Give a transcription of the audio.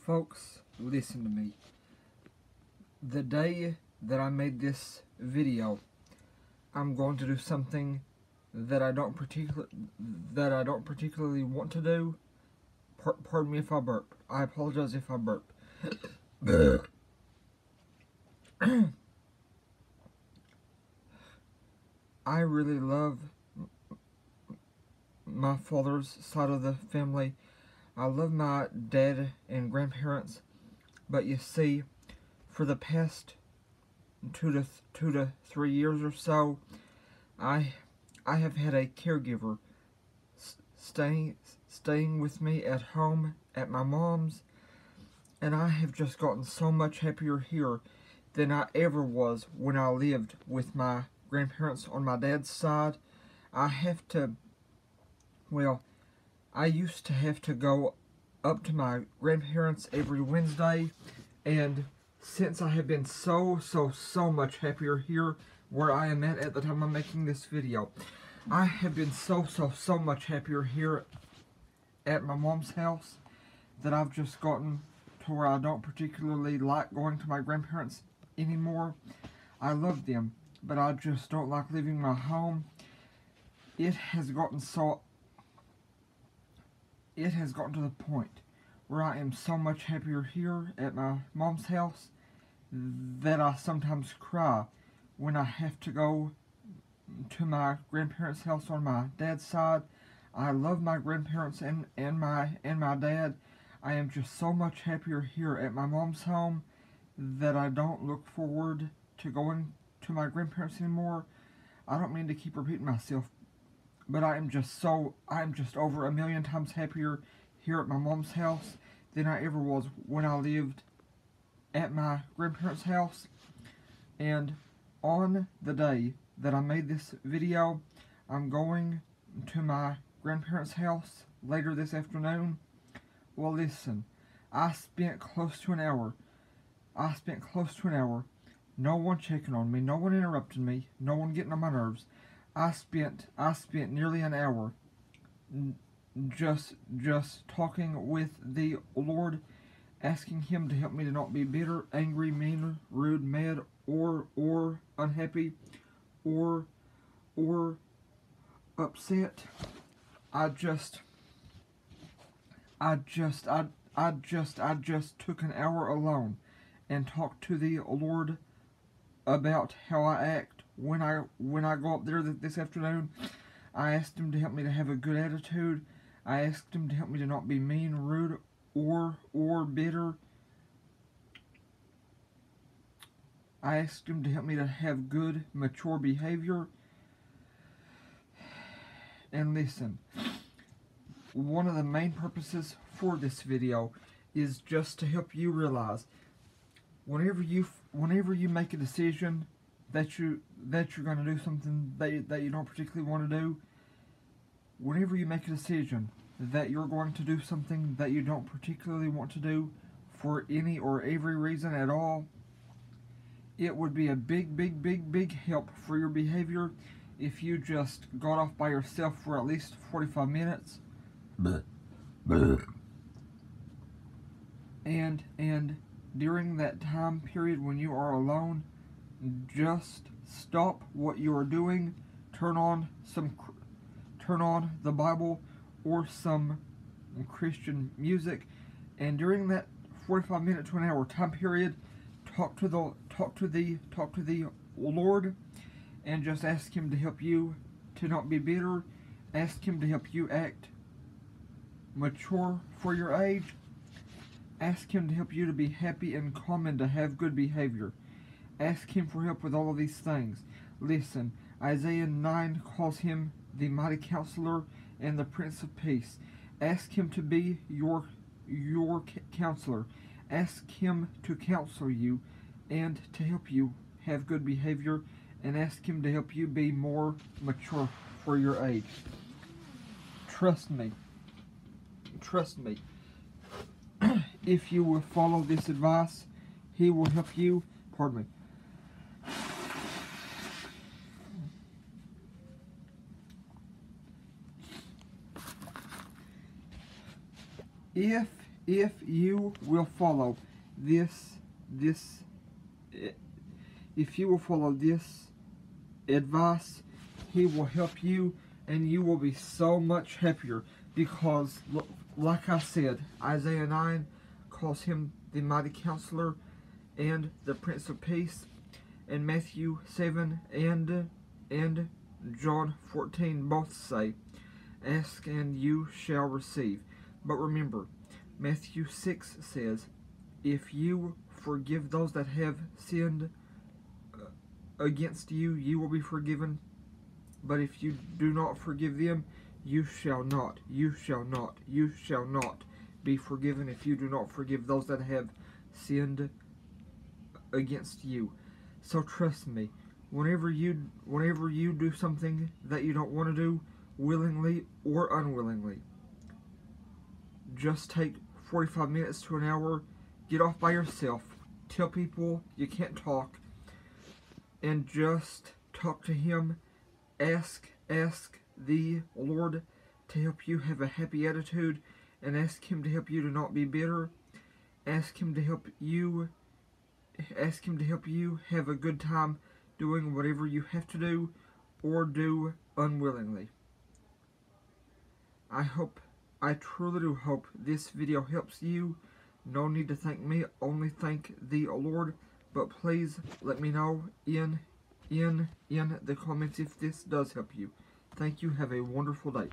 Folks, listen to me. The day that I made this video, I'm going to do something that I don't particularly want to do. Pardon me if I burp. I apologize if I burp. I really love my father's side of the family. I love my dad and grandparents, but you see, for the past two to 3 years or so, I have had a caregiver staying with me at home at my mom's, and I have just gotten so much happier here than I ever was when I lived with my grandparents on my dad's side. I used to have to go up to my grandparents every Wednesday, and since I have been so much happier here where I am at the time I'm making this video, I have been so much happier here at my mom's house that I've just gotten to where I don't particularly like going to my grandparents anymore. I love them, but I just don't like leaving my home. It has gotten to the point where I am so much happier here at my mom's house that I sometimes cry when I have to go to my grandparents' house on my dad's side. I love my grandparents and my dad. I am just so much happier here at my mom's home that I don't look forward to going to my grandparents anymore. I don't mean to keep repeating myself, but I am just over 1,000,000 times happier here at my mom's house than I ever was when I lived at my grandparents' house. And on the day that I made this video, I'm going to my grandparents' house later this afternoon. Well, listen, I spent close to an hour. No one checking on me, no one interrupting me, no one getting on my nerves. I spent nearly an hour just talking with the Lord, asking Him to help me to not be bitter, angry, mean, rude, mad, or unhappy, or upset. I just took an hour alone and talked to the Lord about how I act when I go up there this afternoon. I asked Him to help me to have a good attitude. I asked Him to help me to not be mean, rude, or bitter. I asked Him to help me to have good, mature behavior. And listen, one of the main purposes for this video is just to help you realize whenever you make a decision that you're going to do something that you don't particularly want to do, whenever you make a decision that you're going to do something that you don't particularly want to do for any or every reason at all, it would be a big help for your behavior if you just got off by yourself for at least 45 minutes. And during that time period when you are alone, just stop what you are doing, turn on the Bible or some Christian music, and during that 45 minute to an hour time period, talk to the Lord and just ask Him to help you to not be bitter. Ask Him to help you act mature for your age. Ask Him to help you to be happy and calm and to have good behavior. Ask Him for help with all of these things. Listen, Isaiah 9 calls Him the mighty counselor and the Prince of Peace. Ask Him to be your counselor. Ask Him to counsel you and to help you have good behavior, and ask Him to help you be more mature for your age. Trust me. If you will follow this advice, He will help you. Pardon me. If you will follow this if you will follow this advice, he will help you and you will be so much happier because, like I said, Isaiah 9 calls him the mighty counselor and the Prince of Peace, and Matthew 7 and John 14 both say, ask and you shall receive. But remember, Matthew 6 says, if you forgive those that have sinned against you, you will be forgiven. But if you do not forgive them, you shall not be forgiven if you do not forgive those that have sinned against you. So trust me, whenever you do something that you don't want to do, willingly or unwillingly, just take 45 minutes to an hour, get off by yourself, tell people you can't talk, and just talk to him. Ask the Lord to help you have a happy attitude, and ask him to help you to not be bitter. Ask him to help you have a good time doing whatever you have to do or do unwillingly. I truly do hope this video helps you. No need to thank me, only thank the Lord. But please let me know in the comments if this does help you. Thank you. Have a wonderful day.